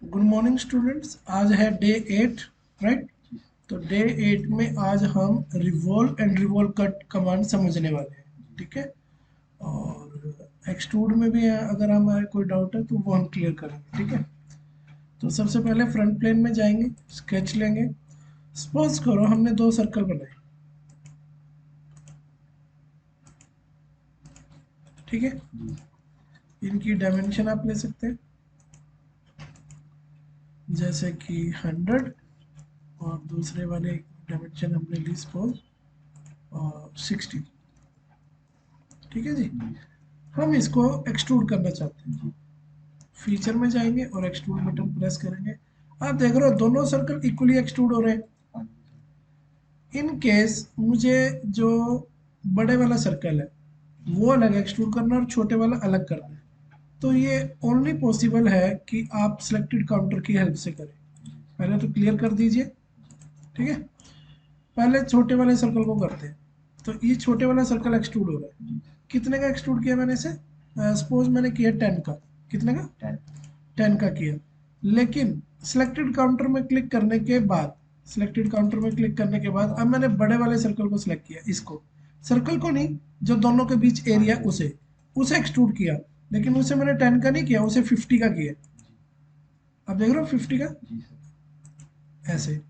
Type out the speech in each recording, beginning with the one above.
Good morning students. आज है day 8, right. तो डे 8 में आज हम revolve and revolve cut command समझने वाले हैं, ठीक है। और एक्सट्रूड में भी अगर हमारे कोई डाउट है तो वो हम क्लियर करेंगे, ठीक है। तो सबसे पहले फ्रंट प्लेन में जाएंगे, स्केच लेंगे। सपोज करो हमने दो सर्कल बनाए, ठीक है। इनकी डायमेंशन आप ले सकते हैं, जैसे कि 100, और दूसरे वाले डायमेंशन हमने ली सपोज 60, ठीक है जी। हम इसको एक्सट्रूड करना चाहते हैं। फीचर में जाएंगे और एक्सट्रूड बटन प्रेस करेंगे। आप देख रहे हो दोनों सर्कल इक्वली एक्सट्रूड हो रहे हैं। इन केस मुझे जो बड़े वाला सर्कल है वो अलग एक्सट्रूड करना है और छोटे वाला अलग करना है। तो ये ओनली पॉसिबल है कि आप सिलेक्टेड काउंटर की हेल्प से करें। पहले तो क्लियर कर दीजिए, ठीक है। पहले छोटे वाले सर्कल को करते हैं। तो ये छोटे वाला सर्कल एक्सट्रूड हो रहा है। कितने का एक्सट्रूड किया मैंने इसे? सपोज मैंने किया 10 का। कितने का? 10 का किया। लेकिन सिलेक्टेड काउंटर में क्लिक करने के बाद, सिलेक्टेड काउंटर में क्लिक करने के बाद अब मैंने बड़े वाले सर्कल को सिलेक्ट किया। इसको, सर्कल को नहीं, जो दोनों के बीच एरिया उसे उसे एक्सट्रूड किया। लेकिन उसे मैंने 10 का नहीं किया, उसे 50 का किया। अब देख रहे हो 50 का ऐसे।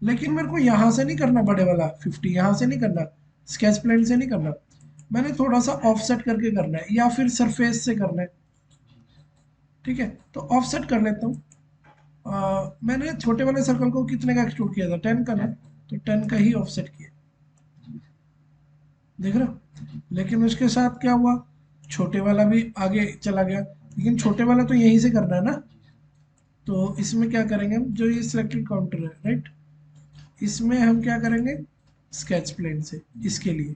लेकिन मेरे को यहाँ से नहीं करना, बड़े वाला 50 यहाँ से नहीं करना, स्केच प्लेन से नहीं करना। मैंने थोड़ा सा ऑफसेट करके करना है या फिर सरफेस से करना है, ठीक है। तो ऑफसेट कर लेता हूँ। मैंने छोटे वाले सर्कल को कितने का एक्सट्रूड किया था? 10 का ना। तो 10 का ही ऑफसेट किया, देख रहे हो। लेकिन उसके साथ क्या हुआ, छोटे वाला भी आगे चला गया। लेकिन छोटे वाला तो यहीं से करना है ना। तो इसमें क्या करेंगे हम, जो ये सिलेक्टेड काउंटर है, राइट, इसमें हम क्या करेंगे, स्केच प्लेन से इसके लिए,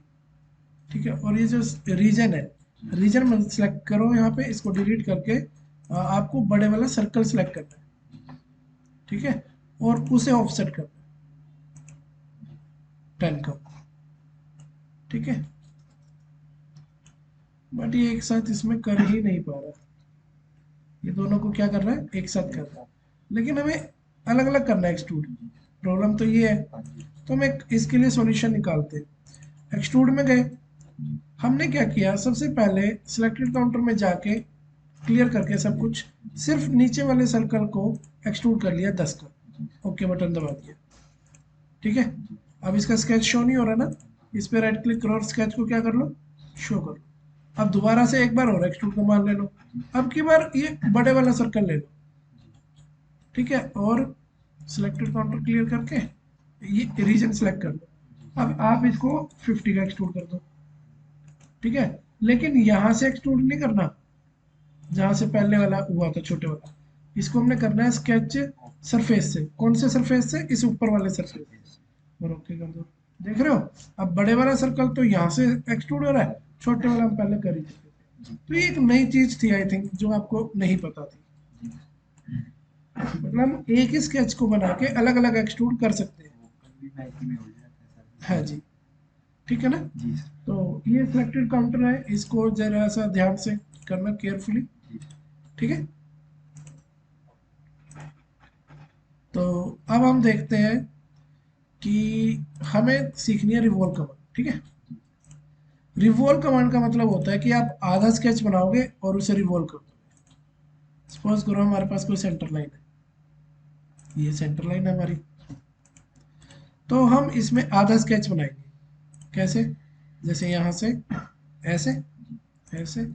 ठीक है। और ये जो रीजन है, रीजन में सेलेक्ट करो, यहाँ पे इसको डिलीट करके आपको बड़े वाला सर्कल सेलेक्ट करना है, ठीक है। और उसे ऑफसेट करना है 10 का, ठीक है। बट ये एक साथ इसमें कर ही नहीं पा रहा। ये दोनों को क्या कर रहा है, एक साथ कर रहा है। लेकिन हमें अलग अलग करना है एक्सट्रूड। प्रॉब्लम तो ये है। तो हम एक इसके लिए सॉल्यूशन निकालते हैं। एक्सट्रूड में गए, हमने क्या किया, सबसे पहले सिलेक्टेड काउंटर में जाके क्लियर करके सब कुछ, सिर्फ नीचे वाले सर्कल को एक्सट्रूड कर लिया 10 का। ओके बटन दबा दिया, ठीक है। अब इसका स्केच शो नहीं हो रहा ना। इस पे राइट क्लिक करो और स्केच को क्या कर लो, शो कर लो। अब दोबारा से एक बार और एक्सट्रूड कमांड ले लो। अब की बार ये बड़े वाला सर्कल ले लो, ठीक है। और सिलेक्टेड काउंटर क्लियर करके ये रीजन सेलेक्ट कर लो। अब आप इसको 50 का एक्सट्रूड कर दो, ठीक है। लेकिन यहां से एक्सट्रूड नहीं करना, जहां से पहले वाला हुआ था छोटे वाला। इसको हमने करना है स्केच सरफेस से। कौन से सरफेस से? इस ऊपर वाले सरफेस। और ओके कर दो। देख रहे हो, अब बड़े वाला सर्कल तो यहाँ से एक्सट्रूड हो रहा है, छोटे वाला हम पहले कर ही चुके थे। तो ये एक नई चीज थी आई थिंक, जो आपको नहीं पता थी। मतलब हम एक ही स्केच को बना के अलग अलग एक्सट्रूड कर सकते हैं। हाँ जी, ठीक है ना। तो ये सिलेक्टेड काउंटर है, इसको जरा सा ध्यान से करना, केयरफुली, ठीक है। तो अब हम देखते हैं कि हमें सीखनी है रिवॉल्व कमांड, ठीक है। रिवॉल्व कमांड का मतलब होता है कि आप आधा स्केच बनाओगे और उसे रिवॉल्व कर दोगे। सपोज करो हमारे पास कोई सेंटर लाइन है, ये सेंटर लाइन है हमारी। तो हम इसमें आधा स्केच बनाएंगे। कैसे? जैसे यहाँ से ऐसे, ऐसे,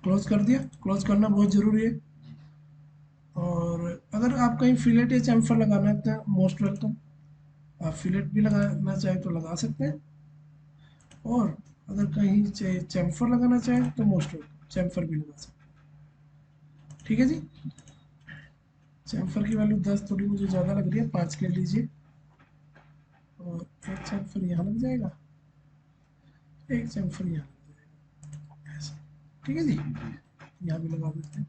क्लोज कर दिया। क्लोज करना बहुत जरूरी है। और अगर आप कहीं फिलेट या चैम्फर लगाना है तो मोस्ट वेलकम। आप फिलेट भी लगाना चाहें तो लगा सकते हैं, और अगर कहीं चैम्फर लगाना चाहें तो मोस्ट वेलकम, चैम्फर भी लगा सकते हैं, ठीक है जी। चैम्फर की वैल्यू 10 थोड़ी मुझे ज़्यादा लग रही है, 5 ले लीजिए। और एक चैम्फर यहाँ लग जाएगा, एक चैम्फर यहाँ लग जाएगा, ऐसे, ठीक है जी। यहाँ भी लगा देते हैं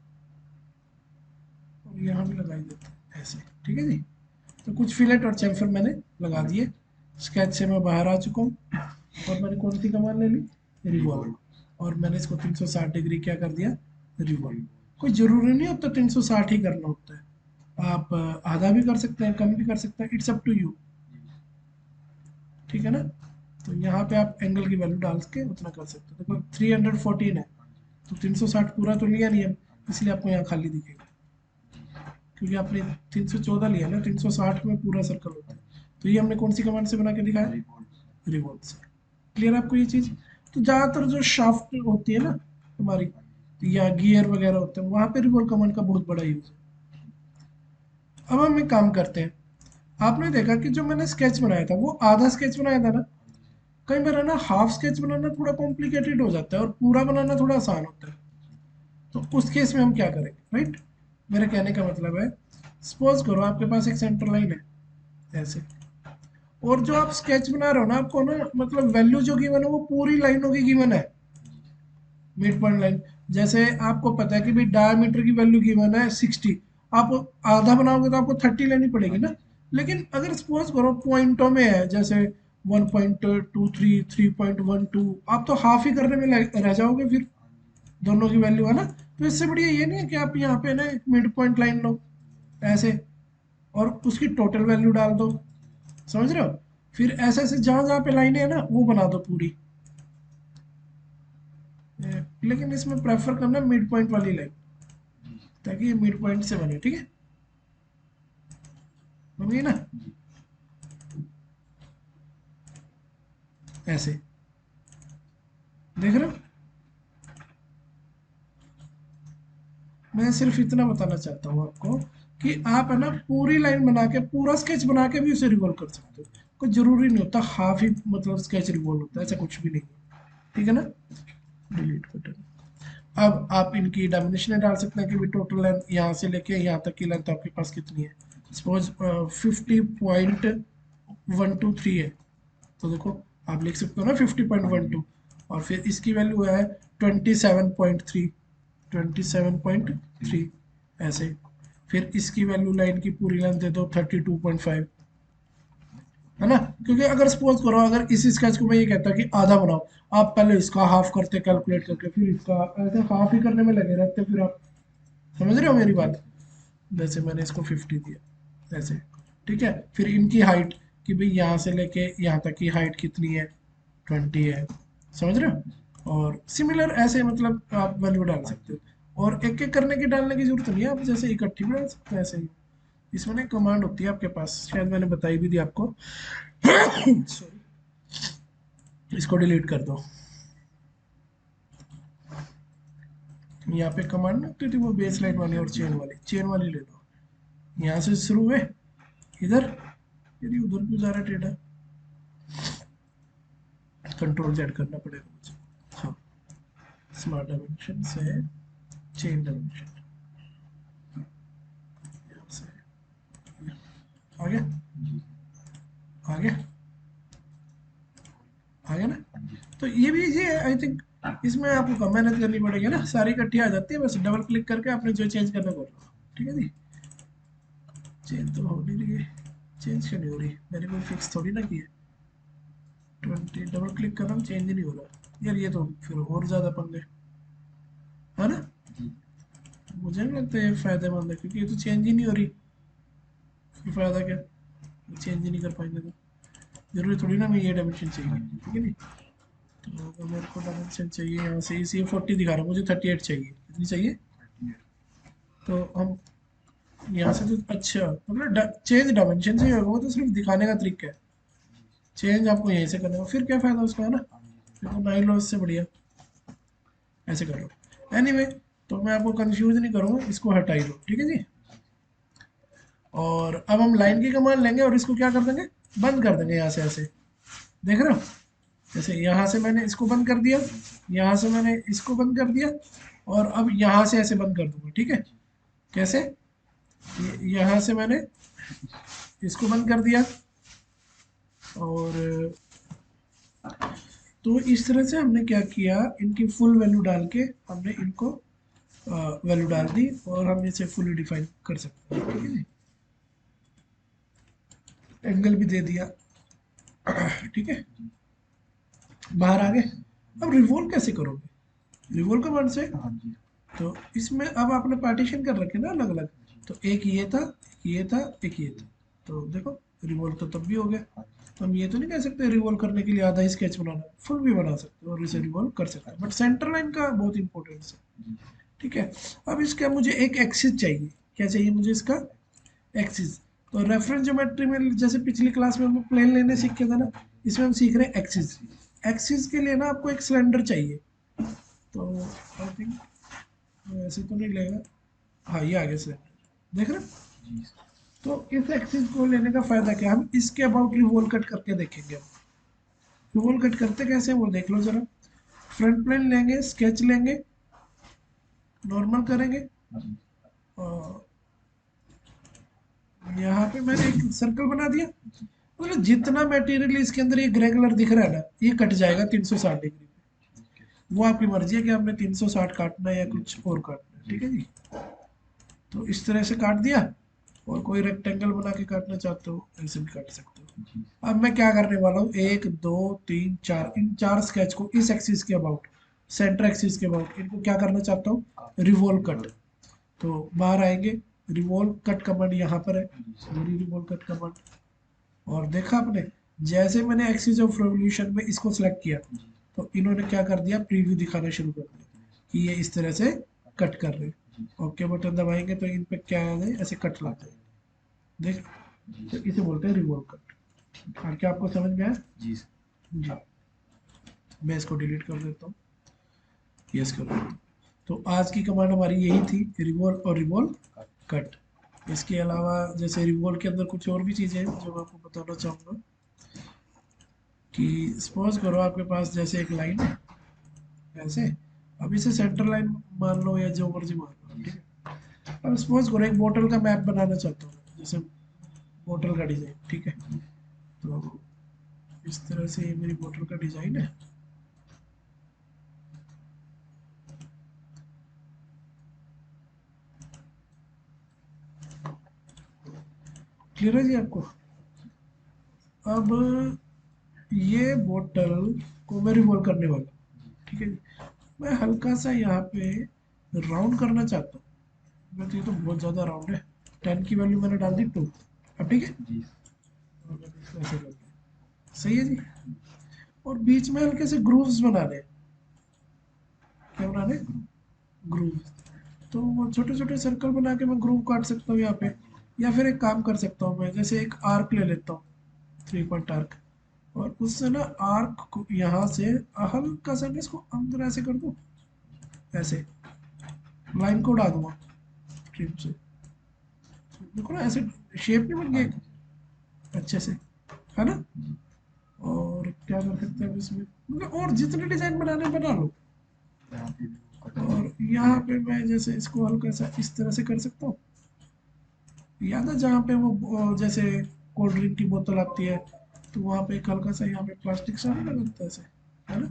और यहाँ भी लगा ही देते हैं, ऐसे, ठीक है जी। तो कुछ फिलेट और चैम्फर मैंने लगा दिए। स्केच से मैं बाहर आ चुका हूँ और मैंने कौन सी कमांड ले ली, रिवॉल्व, और मैंने इसको 360 डिग्री क्या कर दिया, रिवॉल्व। कोई ज़रूरी नहीं होता 360 ही करना होता है, आप आधा भी कर सकते हैं, कम भी कर सकते हैं, इट्स अप टू यू, ठीक है ना। तो यहाँ पे आप एंगल की वैल्यू डाल के उतना कर सकते हो। देखो 314 है, तो 360 पूरा तो लिया नहीं है, इसलिए आपको यहाँ खाली दिखेगा, क्योंकि आपने 314 लिया ना, 360 में पूरा सर्कल होता है। तो ये हमने कौन सी कमांड से बना के दिखाया, रिवॉल्व से। क्लियर आपको ये चीज़। तो ज़्यादातर जो शाफ्ट होती है ना हमारी, या गियर वगैरह होते हैं, वहाँ पे रिवॉल्व कमांड का बहुत बड़ा यूज है। अब हम एक काम करते हैं, आपने देखा कि जो मैंने स्केच बनाया था वो आधा स्केच बनाया था ना, कई बार है ना हाफ स्केच बनाना थोड़ा कॉम्प्लिकेटेड हो जाता है और पूरा बनाना थोड़ा आसान होता है। तो उस केस में हम क्या करेंगे, राइट। मेरे कहने का मतलब है, सपोज करो आपके पास एक सेंटर लाइन है ऐसे, और जो आप स्केच बना रहे हो ना, आपको ना मतलब वैल्यू जो गिवन है वो पूरी लाइनों की गिवन है, मिड पॉइंट लाइन। जैसे आपको पता है कि भाई डायमीटर की वैल्यू गिवन है 60, आप आधा बनाओगे तो आपको 30 लेनी पड़ेगी ना। लेकिन अगर सपोज करो पॉइंटों में है, जैसे 1.23, 3.12, आप तो हाफ ही करने में रह जाओगे फिर, दोनों की वैल्यू है ना। तो इससे बढ़िया ये नहीं है कि आप यहाँ पे ना एक मिड पॉइंट लाइन लो ऐसे, और उसकी टोटल वैल्यू डाल दो, समझ रहे हो। फिर ऐसे ऐसे जहाँ जहाँ पे लाइनें है ना वो बना दो पूरी। लेकिन इसमें प्रेफर करना मिड पॉइंट वाली लाइन, ताकि ये मिड पॉइंट से बने, ठीक है, बन गई ना ऐसे, देख रहे हो। मैं सिर्फ इतना बताना चाहता हूँ आपको कि आप है ना पूरी लाइन बना के, पूरा स्केच बना के भी उसे रिवॉल्व कर सकते हो। कोई जरूरी नहीं होता हाफ ही मतलब स्केच रिवॉल्व होता है, ऐसा कुछ भी नहीं है, ठीक है ना। Delete button. अब आप इनकी डायमेंशन डाल सकते हैं कि भी टोटल लेंथ यहाँ से लेके यहाँ तक की लेंथ आपके पास कितनी है। सपोज 50.123 है, तो देखो आप लिख सकते हो ना 50.12, और फिर इसकी वैल्यू है 27.3, 27.3 ऐसे। फिर इसकी वैल्यू लाइन की पूरी लेंथ दे दो 32.5, है ना। क्योंकि अगर सपोज करो, अगर इस स्केच को मैं ये कहता कि आधा बनाओ, आप पहले इसका हाफ करते कैलकुलेट करके, फिर इसका ऐसे हाफ ही करने में लगे रहते, फिर आप समझ रहे हो मेरी बात। जैसे मैंने इसको 50 दिया ऐसे, ठीक है। फिर इनकी हाइट कि भाई यहाँ से लेके यहाँ तक की हाइट कितनी है, 20 है, समझ रहे हो। और सिमिलर ऐसे मतलब आप वैल्यू डाल सकते हो, और एक एक करने की डालने की जरूरत नहीं है, आप जैसे इकट्ठी भी डाल सकते हो ऐसे ही। इसमें ना कमांड होती है आपके पास, शायद मैंने बताई भी थी आपको। सॉरी, इसको डिलीट कर दो। यहाँ पे कमांड ना होती थी वो बेस लाइन वाली और चेन वाली ले लो। यहाँ से शुरू हुए इधर, यदि उधर भी जा रहा है टेढ़ा, कंट्रोल जेड करना पड़ेगा मुझे। हाँ, स्मार्ट डायमेंशन से चेन डायमेंशन, यहाँ से आ गया, आ गया, आ गया ना। तो ये भी इजी है आई थिंक, इसमें आपको कम मेहनत करनी पड़ेगी ना, सारी इकट्ठी आ जाती है, बस डबल क्लिक करके आपने जो चेंज करना कर लो, ठीक है जी। चेंज तो हो नहीं रही है, चेंज क्यों नहीं हो रही, मैंने कोई फिक्स थोड़ी ना की है। 20 डबल क्लिक कर रहा हूँ, चेंज ही नहीं हो रहा यार, ये तो फिर और ज़्यादा पंगे, है ना। मुझे नहीं लगता ये फायदेमंद है, क्योंकि ये तो चेंज ही नहीं हो रही, फिर फायदा क्या, चेंज ही नहीं कर पाएंगे तो। जरूरी थोड़ी ना मैं ये डायमेंशन चाहिए, ठीक है नहीं। तो अगर मेरे को डायमेंशन चाहिए यहाँ से, इसे 40 दिखा रहा है, मुझे 38 चाहिए, कितनी चाहिए। तो हम यहाँ से तो अच्छा मतलब चेंज डायमेंशन से ही होगा, वो तो सिर्फ दिखाने का तरीका है, चेंज आपको यहीं से करना होगा, फिर क्या फायदा उसका, है ना। फिर तो 9 लॉस से बढ़िया ऐसे कर लो। एनीवे anyway, तो मैं आपको कंफ्यूज नहीं करूँगा, इसको हटाई दो, ठीक है जी। और अब हम लाइन की कमांड लेंगे और इसको क्या कर देंगे, बंद कर देंगे यहाँ से ऐसे, देख रहे हो। जैसे यहाँ से मैंने इसको बंद कर दिया, यहाँ से मैंने इसको बंद कर दिया, और अब यहाँ से ऐसे बंद कर दूंगा, ठीक है। कैसे, यहाँ से मैंने इसको बंद कर दिया, और तो इस तरह से हमने क्या किया, इनकी फुल वैल्यू डाल के हमने इनको वैल्यू डाल दी, और हम इसे फुली डिफाइन कर सकते हैं, ठीक है जी। एंगल भी दे दिया। ठीक है, बाहर आ गए। अब रिवॉल्व कैसे करोगे? रिवॉल्व कमांड से। हाँ जी। तो इसमें अब आपने पार्टीशन कर रखे ना अलग अलग, तो एक ये था, ये था, एक ये था। तो देखो रिवॉल्व तो तब भी हो गया। हाँ जी। तो हम ये तो नहीं कह सकते रिवॉल्व करने के लिए आधा ही स्केच बनाना, फुल भी बना सकते हो और इसे रिवॉल्व कर सकते हो, बट सेंटर लाइन का बहुत इंपॉर्टेंस है। जी। ठीक है। अब इसका मुझे एक एक्सिस चाहिए। क्या चाहिए मुझे इसका? एक्सिस। तो रेफरेंस ज्योमेट्री में जैसे पिछली क्लास में हम प्लेन लेने सीखे थे ना, इसमें हम सीख रहे हैं एक्सिस। एक्सिस। एक्सिस के लिए ना आपको एक सिलेंडर चाहिए। तो आई थिंक ऐसे तो नहीं लेगा। हाँ ये आ गया सिलेंडर, देख रहे हैं? जी। तो इस एक्सिस को लेने का फायदा क्या है, हम इसके अबाउट रिवॉल्व कट करके देखेंगे। हम रिवॉल्व कट करते कैसे हैं वो देख लो जरा। फ्रंट प्लेन लेंगे, स्केच लेंगे, नॉर्मल करेंगे, हाँ जी। और यहाँ पे मैंने एक सर्कल बना दिया। जी। मतलब जितना मटेरियल इसके अंदर एक रेगुलर दिख रहा है ना, ये कट जाएगा 360 डिग्री पे। ठीक है। वो आपकी मर्जी है कि आपने 360 काटना है या कुछ और काटना है। ठीक है जी। तो इस तरह से काट दिया, और कोई रेक्टेंगल बना के काटना चाहते हो ऐसे भी काट सकते जी। हो। अब मैं क्या करने वाला हूँ, एक दो तीन चार, इन चार स्केच को इस एक्सिस के अबाउट, सेंटर एक्सिस के अबाउट, इनको क्या करना चाहता हूँ, काट। Revolve cut. रिवर्ब। तो बाहर आएंगे, रिवॉल्व कट कमांड यहाँ पर है, जी sir. Sorry revolve cut command. और देखा आपने, जैसे मैंने एक्सिस ऑफ रेवोल्यूशन में इसको सिलेक्ट किया, जी। तो इन्होंने क्या कर दिया, प्रीव्यू दिखाना शुरू कर दिया कर दिया सर। कि ये इस तरह से कट कर रहे हैं। जी सर। ओके बटन दबाएंगे तो इन पे क्या आ जाए, ऐसे कट लग काट जाए। आएंगे। देख, जी तो सर। इसे बोलते हैं रिवॉल्व ठीक कट। है। और क्या आपको समझ में आया? जी सर। जी। मैं इसको डिलीट कर देता हूँ, यस कर देता हूँ। तो आज की कमांड हमारी यही थी, रिवॉल्व और रिवॉल्व काट। कट। इसके अलावा जैसे रिवॉल्व के अंदर कुछ और भी चीज़ें हैं जो मैं आपको बताना चाहूँगा। कि सपोज करो आपके पास जैसे एक लाइन है ऐसे, अब इसे सेंटर लाइन मान लो या जो मर्जी मान लो, जी ठीक सर। है। अब सपोज करो एक बोतल का मैप बनाना चाहता हूँ, जैसे बोतल का डिजाइन, ठीक है। जी। तो इस तरह से ये मेरी बोतल का डिजाइन है। क्लियर है जी आपको? अब ये बोतल को मैं रिवॉल्व करने वाला हूँ, जी। ठीक है जी। मैं हल्का सा यहाँ पे राउंड करना चाहता हूँ। मैं तो ये तो बहुत ज़्यादा राउंड है, 10 की वैल्यू मैंने डाल दी 2। अब ठीक है, जी। और मैंने इसको ऐसे कर दिया, सही है जी। और बीच में हल्के से ग्रूव्स बनाने हैं। क्या बनाने? ग्रुप। ग्रूव। तो वो छोटे छोटे सर्कल बना के मैं ग्रूव काट सकता हूँ यहाँ पे। हाँ जी। या फिर एक काम कर सकता हूँ मैं, जैसे एक आर्क ले लेता हूँ, 3 पॉइंट आर्क, और उससे ना आर्क को यहाँ से हल्का सा मैं इसको अंदर ऐसे कर दूँ, ऐसे लाइन को उड़ा दूंगा ट्रिम से। देखो ना ऐसे शेप नहीं बन गया हाँ एक जी सर। अच्छे से, है ना? जी। और क्या कर सकते हैं अब इसमें, मतलब और जितने डिजाइन बनाने बना लो। यहाँ पे भी वो कट और करेंगे। यहाँ पे मैं जैसे इसको हल्का सा इस तरह से कर सकता हूँ। याद है जहाँ पे वो जैसे कोल्ड ड्रिंक की बोतल आती है, तो वहाँ पे एक हल्का सा यहाँ पे प्लास्टिक सा नहीं लगा होता है ऐसे, है ना?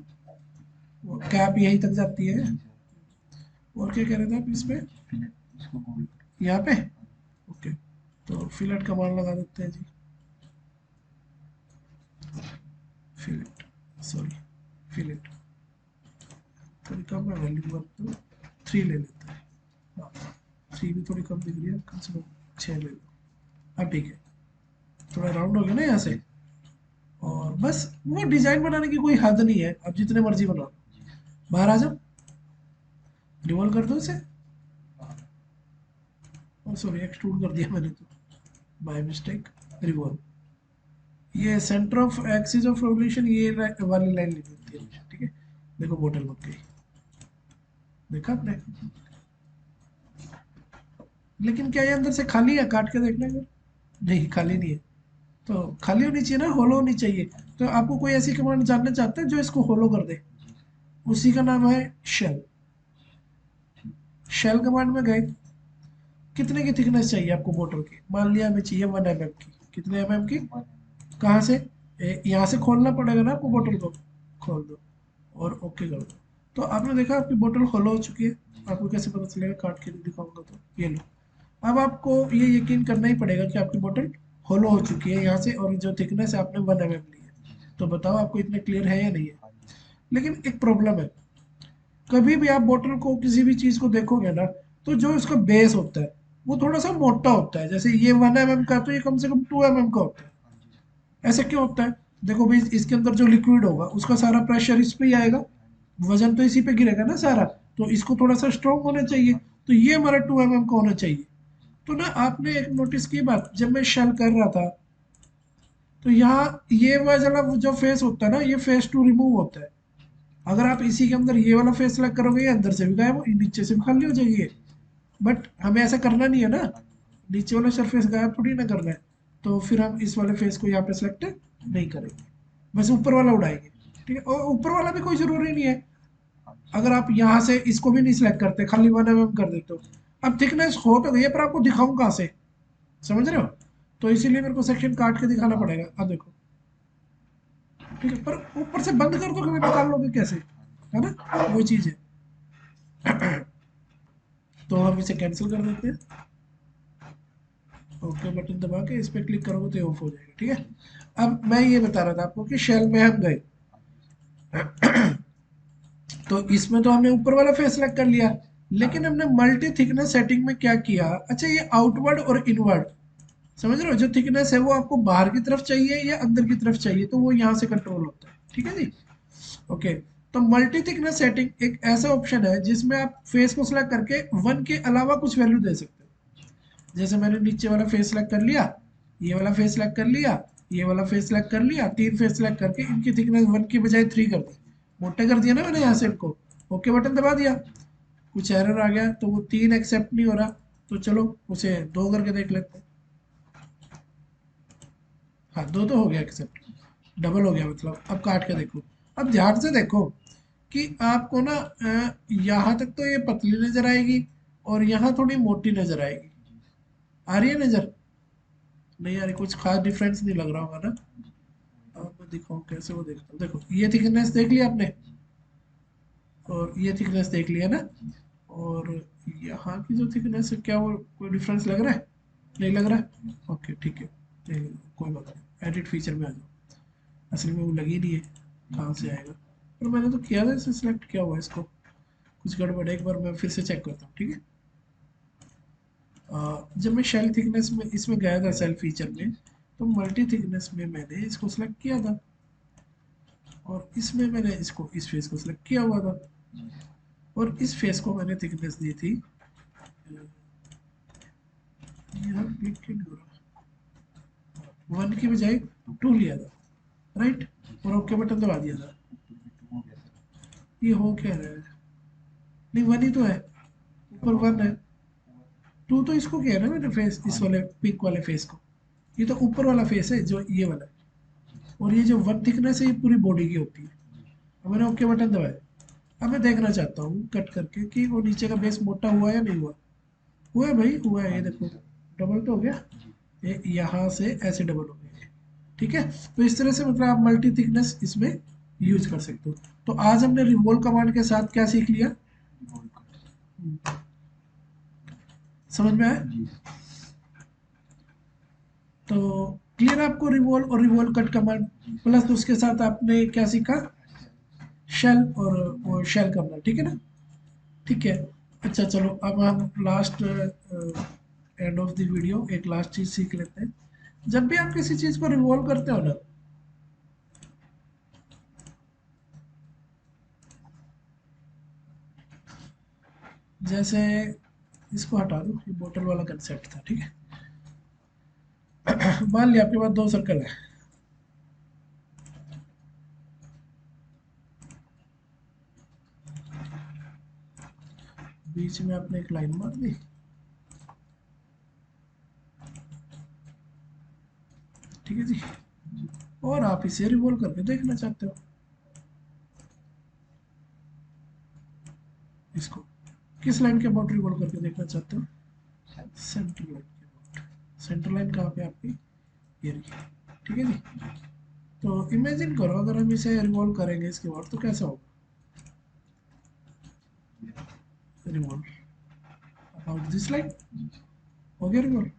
वो कैप यहीं तक जाती है। जी सर। और क्या कह रहे थे आप इस पे? फिलेट इसको गोल कर। यहाँ पे। हाँ जी। ओके, तो फिलेट का मान लगा देते हैं जी। Fillet, sorry, fillet. थोड़ी कम है वैल्यू, वन तो 3 ले लेते हैं। हाँ, 3 भी थोड़ी कम दिख रही है, कम से कम 6 ले लो। अब ठीक है, थोड़ा राउंड हो गया ना यहाँ जी से। सर। और बस वो डिजाइन बनाने की कोई हद नहीं है, आप जितने मर्जी बना लो। जी सर। बाहर आ जाओ, रिवॉल्व कर दो इसे। सॉरी एक्सट्रूड कर दिया मैंने तो, बाय मिस्टेक। रिवॉल्व, ये centre of axis of revolution, ये वाली लाइन लेनी होती है जी हमेशा, सर। ठीक है। देखो बोतल बन गई, देखा आपने? जी। लेकिन क्या ये अंदर से खाली है, काट के देखना है? नहीं खाली नहीं है। तो खाली होनी चाहिए ना, होलो होनी चाहिए। हाँ जी। तो आपको कोई ऐसी कमांड जानना चाहते हैं जो इसको होलो कर दे? जी सर। उसी का नाम है शेल। ठीक। शेल कमांड में गए, कितने की थिकनेस चाहिए आपको बोतल की? मान लिया हमें चाहिए 1 mm की। कितने की? 1 mm। कहाँ से? यहाँ से खोलना पड़ेगा ना आपको बोतल को, खोल दो और ओके कर दो। तो आपने देखा आपकी बोतल होलो हो चुकी है। जी सर। आपको कैसे पता चलेगा? काट के दिखाऊंगा तो ये लो। अब आपको ये यकीन करना ही पड़ेगा कि आपकी बोतल होलो हो चुकी है यहाँ से, और जो थिकनेस है आपने 1 mm ली है। तो बताओ आपको इतना क्लियर है या नहीं है? हाँ जी। लेकिन एक प्रॉब्लम है, कभी भी आप बोतल को किसी भी चीज को देखोगे ना, तो जो इसका बेस होता है वो थोड़ा सा मोटा होता है। जैसे ये 1 mm का, तो ये कम से कम 2 mm का होता है। हाँ जी। ऐसा क्यों होता है? देखो भाई, इसके अंदर जो लिक्विड होगा उसका सारा प्रेशर इस पे ही आएगा, वजन तो इसी पे गिरेगा ना सारा, तो इसको थोड़ा सा स्ट्रॉन्ग होना चाहिए। तो ये हमारा 2 mm का होना चाहिए। तो ना आपने एक नोटिस की बात, जब मैं शेल कर रहा था, तो यहाँ ये वाला जो फेस होता है ना, ये फेस टू रिमूव होता है। अगर आप इसी के अंदर ये वाला फेस सेलेक्ट करोगे, ये अंदर से भी गायब, नीचे से भी खाली हो जाएगी ये। बट हमें ऐसा करना नहीं है ना, हाँ जी। नीचे वाला सरफेस गायब थोड़ी ना करना है। तो फिर हम इस वाले फेस को यहाँ पे सेलेक्ट नहीं करेंगे, बस ऊपर वाला उड़ाएंगे। ठीक है, और ऊपर वाला भी कोई जरूरी नहीं है। हाँ जी। अगर आप यहाँ से इसको भी नहीं सिलेक्ट करते, खाली 1 mm कर देते हो, अब थिकनेस हो तो गई है, पर आपको दिखाऊं कहाँ से? समझ रहे हो? तो इसीलिए मेरे को सेक्शन काट के दिखाना हाँ पड़ेगा। अब देखो, ठीक है, पर ऊपर से बंद कर दोगे, निकाल लोगे कैसे? है ना, वो चीज है। तो हम इसे कैंसिल कर देते हैं। ओके बटन दबा के इस पर क्लिक करोगे तो ये ऑफ हो जाएगा। ठीक है, अब मैं ये बता रहा था आपको कि शेल में हम गए, हाँ जी। तो इसमें तो हमने ऊपर वाला फेस सेलेक्ट कर लिया, लेकिन हमने मल्टी थिकनेस सेटिंग में क्या किया? अच्छा, ये आउटवर्ड और इनवर्ड, समझ रहे हो? जो थिकनेस है वो आपको बाहर की तरफ चाहिए या अंदर की तरफ चाहिए, तो वो यहाँ से कंट्रोल होता है। ठीक है जी। ओके, तो मल्टी थिकनेस सेटिंग एक ऐसा ऑप्शन है जिसमें आप फेस को सिलेक्ट करके 1 के अलावा कुछ वैल्यू दे सकते हो। जैसे मैंने नीचे वाला फेस सेलेक्ट कर लिया, ये वाला फेस सेलेक्ट कर लिया, ये वाला फेस सेलेक्ट कर लिया, 3 फेस सेलेक्ट करके इनकी थिकनेस 1 की बजाय 3 कर दी, मोटे कर दिया ना मैंने यहाँ से इनको। ओके बटन दबा दिया, कुछ एरर आ गया तो वो 3 एक्सेप्ट नहीं हो रहा, तो चलो उसे 2 करके देख लेते हैं। हाँ, 2 तो हो गया एक्सेप्ट, डबल हो गया मतलब। अब काट के देखो, अब ध्यान से देखो कि आपको ना यहाँ तक तो ये पतली नजर आएगी, और यहाँ थोड़ी मोटी नजर आएगी। जी। आ रही है नजर? नहीं आ रही, कुछ खास डिफरेंस नहीं लग रहा होगा ना? हाँ जी। वही तो। अब मैं दिखाऊं कैसे, वो देखता हूँ। देखो, ये थिकनेस देख लिया आपने, जी। और ये थिकनेस देख लिया ना, जी। और यहाँ की जो थिकनेस है, क्या वो कोई डिफरेंस लग रहा है? नहीं लग रहा नहीं। है? ओके ठीक है, नहीं, कोई बात नहीं, एडिट फीचर में आ जाओ। असल में वो लगी नहीं है, कहाँ से आएगा? पर मैंने तो किया था, इसे सिलेक्ट किया हुआ है इसको। कुछ गड़बड़ है, एक बार मैं फिर से चेक करता हूँ। ठीक है, जब मैं शेल थिकनेस में इसमें गया था सेल फीचर में, जी। तो मल्टी थिकनेस में मैंने इसको सिलेक्ट किया था, और इसमें मैंने इसको, इस फेस को सिलेक्ट किया हुआ था, जी। और इस फेस को मैंने थिकनेस दी थी, यहाँ क्लिक क्यों नहीं हो रहा, 1 की बजाय टू। 2 लिया था, राइट, जी। और ओके बटन दबा दिया था। ऊपर में टू हो गया सर। ये हो क्या रहा है? नहीं, 1 ही तो है, ऊपर 1 है। हुआ। 2 तो इसको किया ना मैंने, फेस हाँ इस जी। वाले पिंक वाले फेस को। ये तो ऊपर वाला फेस है जो ये वाला है, जी। और ये जो 1 थिकनेस है ये पूरी बॉडी की होती है। जी। अब मैंने ओके बटन दबाया। अब मैं देखना चाहता हूँ कट करके कि वो नीचे का बेस मोटा हुआ या नहीं हुआ। हुआ है भाई, हुआ है, हाँ ये जी देखो, सर। डबल तो हो गया। जी। ये यहाँ से ऐसे डबल हो गया ये। ठीक है, तो इस तरह से मतलब आप मल्टी थिकनेस इसमें यूज कर सकते हो। तो आज हमने रिवॉल्व कमांड के साथ क्या सीख लिया? Revolve cut. समझ में आया? जी। तो क्लियर आपको रिवॉल्व और रिवॉल्व कट कमांड? जी सर। प्लस उसके साथ आपने क्या सीखा? सेल। शेल, और वो शेल करना, ठीक है ना? ठीक है। अच्छा चलो, अब हम last end of the video एक लास्ट चीज सीख लेते हैं। जब भी आप किसी चीज को रिवॉल्व करते हो ना, जैसे इसको हटा दो, ये बोतल वाला कंसेप्ट था। ठीक है, मान लिया आपके पास 2 सर्कल है, बीच में आपने एक लाइन मार दी। ठीक है जी, जी। और आप इसे रिवॉल्व करके देखना चाहते हो, इसको किस लाइन के अबाउट रिवॉल्व करके देखना चाहते हो? सेंटर। सेंटर लाइन के अबाउट। सेंटर लाइन कहाँ पे आपकी? ये रही। ठीक है जी। जी। तो इमेजिन करो अगर हम इसे रिवॉल्व करेंगे इसके बाद, तो कैसा होगा? ये। रिवॉल्व अबाउट दिस लाइन, जी। हो गया रिवॉल्व।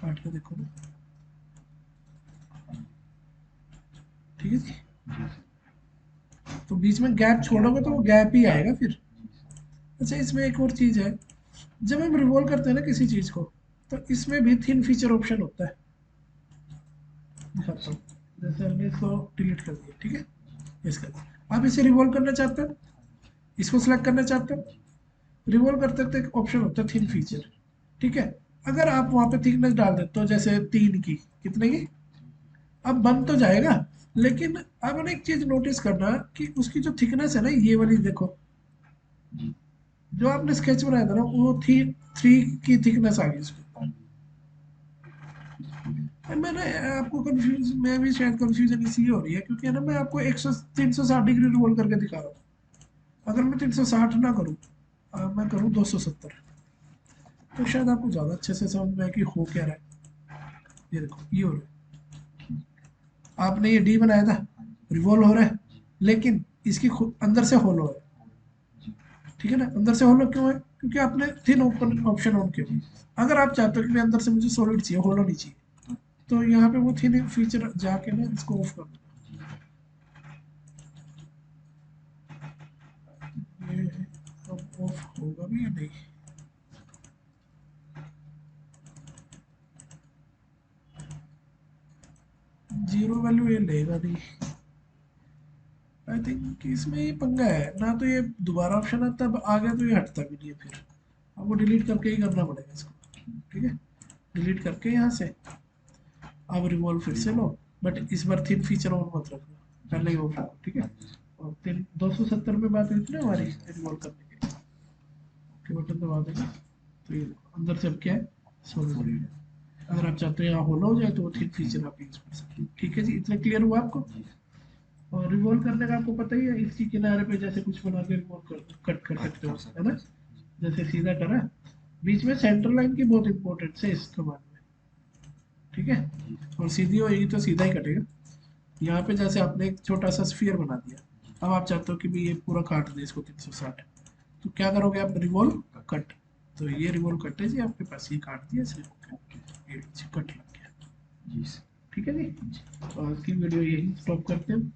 काट के देखो ना, हाँ ठीक है जी। जी सर। तो बीच में गैप छोड़ोगे तो वो गैप ही आएगा फिर। जी सर। अच्छा, इसमें एक और चीज़ है, जब हम रिवॉल्व करते हैं ना किसी चीज़ को, तो इसमें भी थिन फीचर ऑप्शन होता है, दिखाता हूँ। जैसे हमने इसको डिलीट कर दिया, ठीक है, इसका आप इसे रिवॉल्व करना चाहते हो, इसको सिलेक्ट करना चाहते हो, जी रिवॉल्व करते वक्त एक ऑप्शन होता है थिन फीचर, ठीक है। अगर आप वहाँ पे थिकनेस डाल देते हो जैसे 3 की, कितने की, अब बन तो जाएगा, लेकिन अब एक चीज नोटिस करना कि उसकी जो थिकनेस है ना, ये वाली देखो, जी जो आपने स्केच बनाया था ना, वो थी 3 की थिकनेस आ गई उसमें। हाँ जी मैंने आपको कंफ्यूज, मैं भी शायद कंफ्यूजन इसलिए हो रही है क्योंकि है ना, मैं आपको 100 360 डिग्री रोल करके दिखा रहा हूँ। अगर मैं 360 ना करूँ, मैं करूँ 270, तो शायद आपको ज़्यादा अच्छे से समझ में आए कि हो क्या रहा है। ये देखो, ये हो रहा है, आपने ये डी बनाया था, हाँ जी रिवॉल्व हो रहा है, जी लेकिन इसकी खुद अंदर से होलो है, और जी ठीक है ना। अंदर से होलो क्यों है, क्योंकि आपने थिन ओपन ऑप्शन ऑन किया जी हुआ सर। है। अगर आप चाहते हो कि मैं अंदर से मुझे सॉलिड चाहिए, होलो नहीं चाहिए, तो तो यहाँ पे वो थिन फीचर जाके ना इसको ऑफ कर देना। जी सर। ये अब ऑफ होगा भी या नहीं, जीरो वैल्यू ये लेगा नहीं। आई थिंक इसमें ये पंगा है ना, तो ये दोबारा ऑप्शन आता है, आ गया तो ये हटता भी नहीं है फिर, आपको डिलीट करके ही करना पड़ेगा इसको, ठीक है। डिलीट करके यहाँ से अब रिवॉल्व फिर से लो, बट इस बार थिन फीचर ऑन मत रखना, जी पहले ही सर। ऑफ रखो, ठीक है। हाँ जी सर। और फिर 270 में बात हुई थी ना हमारी जी सर। रिवॉल्व करने की, ओके बटन दबा देना, तो ये अंदर से अब क्या है, सॉलिड सॉलिड है। है। अगर आप चाहते हो यहाँ होलो हो जाए तो वो थिन फीचर आप यूज कर सकते हो, ठीक है जी। इतना क्लियर हुआ आपको। जी सर। और रिवॉल्व करने का आपको पता ही है, इसकी किनारे पे जैसे कुछ बना के रिवॉल्व कर कट कर कट सकते हो, कर है सकते ना। हैं सर। जी जैसे सीधा करा, बीच में सेंटर लाइन की बहुत इंपॉर्टेंस है इस कमांड में, ठीक है। जी सर। और सीधी होगी तो सीधा ही कटेगा। यहाँ पे जैसे आपने एक छोटा सा स्फीयर बना दिया, जी अब आप चाहते हो कि भाई ये पूरा काट दे इसको 360, तो क्या करोगे आप, रिवॉल्व कट। कट। तो ये रिवॉल्व कट है जी, आपके पास ये काट दिया सिर्फ, ओके ये कट लग गया, जी सर। ठीक है जी। जी तो आज की वीडियो यही स्टॉप करते हैं।